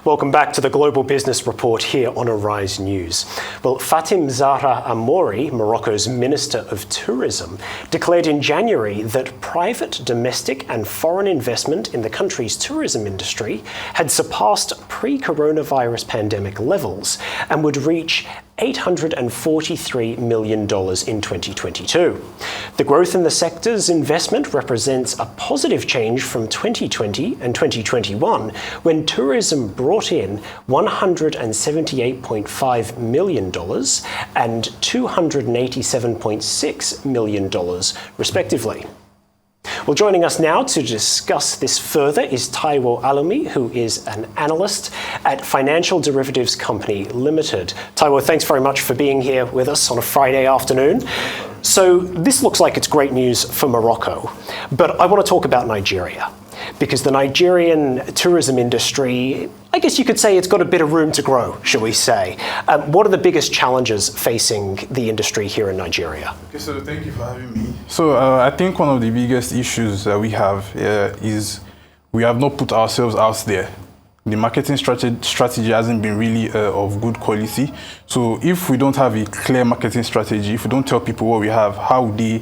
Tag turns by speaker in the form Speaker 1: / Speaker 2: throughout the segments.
Speaker 1: Welcome back to the Global Business Report here on Arise News. Well, Fatim Zahra Amouri, Morocco's Minister of Tourism, declared in January that private, domestic and foreign investment in the country's tourism industry had surpassed pre-coronavirus pandemic levels and would reach $843 million in 2022. The growth in the sector's investment represents a positive change from 2020 and 2021, when tourism brought in $178.5 million and $287.6 million, respectively. Well, joining us now to discuss this further is Taiwo Alimi, who is an analyst at financial derivatives company Limited. Taiwo, thanks very much for being here with us on a Friday afternoon. So this looks like it's great news for Morocco, but I want to talk about Nigeria, because the Nigerian tourism industry, I guess you could say it's got a bit of room to grow, shall we say. What are the biggest challenges facing the industry here in Nigeria?
Speaker 2: Okay, so thank you for having me. So I think one of the biggest issues that we have is we have not put ourselves out there. The marketing strategy hasn't been really of good quality. So if we don't have a clear marketing strategy, if we don't tell people what we have, how would they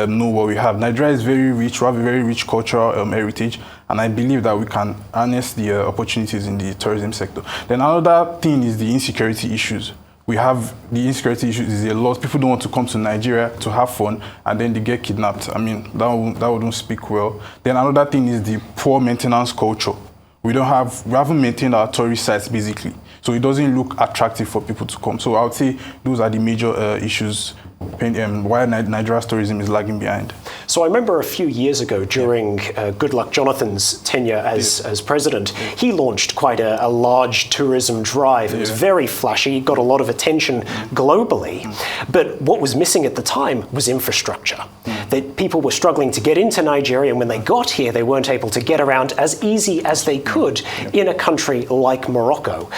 Speaker 2: know what we have? Nigeria is very rich. We have a very rich cultural heritage, and I believe that we can harness the opportunities in the tourism sector. Then another thing is the insecurity issues. We have the insecurity issues is a lot. People don't want to come to Nigeria to have fun, and then they get kidnapped. I mean, that wouldn't speak well. Then another thing is the poor maintenance culture. We haven't maintained our tourist sites basically, so it doesn't look attractive for people to come. So I would say those are the major issues why Nigeria's tourism is lagging behind.
Speaker 1: So I remember a few years ago during Goodluck Jonathan's tenure as president, he launched quite a large tourism drive. It was very flashy, got a lot of attention globally. But what was missing at the time was infrastructure. That people were struggling to get into Nigeria, and when they got here, they weren't able to get around as easy as they could in a country like Morocco.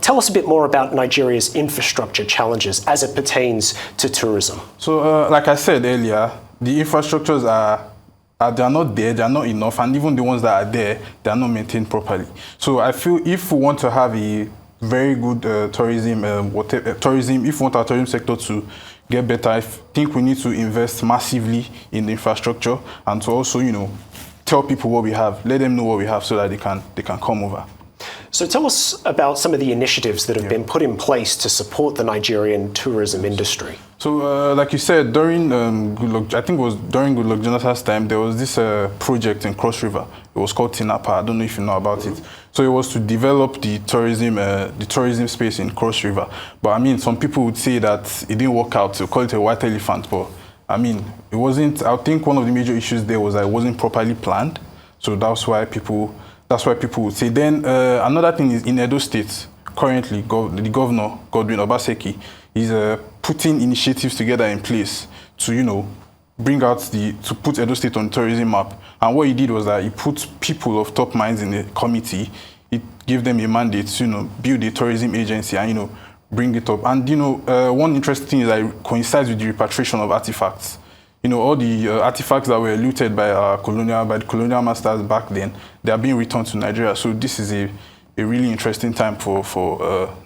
Speaker 1: Tell us a bit more about Nigeria's infrastructure challenges as it pertains to tourism.
Speaker 2: So, like I said earlier, the infrastructures they're not there, they're not enough, and even the ones that are there, they're not maintained properly. So I feel if we want to have a very good tourism, if we want our tourism sector to get better, I think we need to invest massively in the infrastructure, and to also, tell people what we have, let them know what we have, so that they can come over.
Speaker 1: So tell us about some of the initiatives that have been put in place to support the Nigerian tourism industry.
Speaker 2: So, like you said, during Goodluck Jonathan's time, there was this project in Cross River. It was called Tinapa. I don't know if you know about it. So it was to develop the tourism space in Cross River. But I mean, some people would say that it didn't work out. To call it a white elephant, but I mean, it wasn't. I think one of the major issues there was that it wasn't properly planned. So that's why people would say. Then another thing is in Edo State, currently the governor, Godwin Obaseki, is putting initiatives together in place to, to put Edo State on the tourism map. And what he did was that he put people of top minds in the committee. He gave them a mandate to, build a tourism agency and, bring it up. And, one interesting thing is that it coincides with the repatriation of artifacts. All the artifacts that were looted by the colonial masters back then, they are being returned to Nigeria. So this is a really interesting time for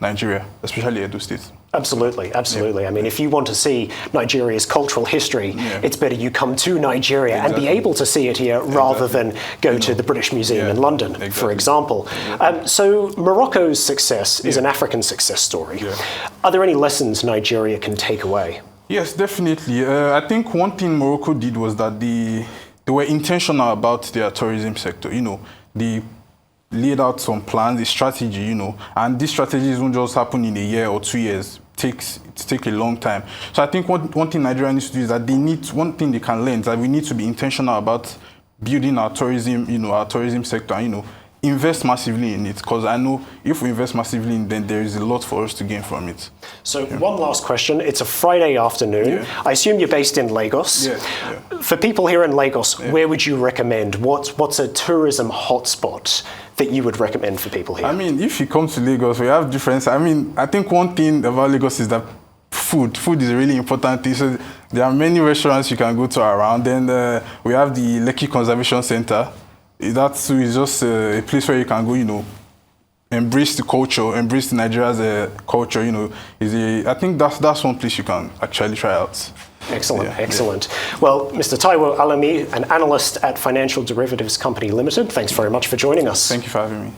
Speaker 2: Nigeria, especially Edo State.
Speaker 1: Absolutely. I mean, if you want to see Nigeria's cultural history, it's better you come to Nigeria and be able to see it here rather than go to the British Museum in London, for example. So Morocco's success is an African success story. Are there any lessons Nigeria can take away?
Speaker 2: Yes, definitely. I think one thing Morocco did was that they were intentional about their tourism sector. They laid out some plans, a strategy, and these strategies won't just happen in a year or 2 years. It takes a long time. So I think one thing Nigeria needs to do is that one thing they can learn is that we need to be intentional about building our tourism, our tourism sector, invest massively in it, because I know if we invest massively in it, then there is a lot for us to gain from it.
Speaker 1: So one last question. It's a Friday afternoon. I assume you're based in Lagos. For people here in Lagos, where would you recommend? What's a tourism hotspot that you would recommend for people here?
Speaker 2: I mean, if you come to Lagos, we have different. I mean, I think one thing about Lagos is that food is a really important thing. So there are many restaurants you can go to around. Then we have the Lekki Conservation Center. That is just a place where you can go, embrace the culture, embrace the Nigeria's culture, you know, I think that's one place you can actually try out.
Speaker 1: Excellent, excellent. Well, Mr. Taiwo Alimi, an analyst at Financial Derivatives Company Limited, thanks very much for joining us.
Speaker 2: Thank you for having me.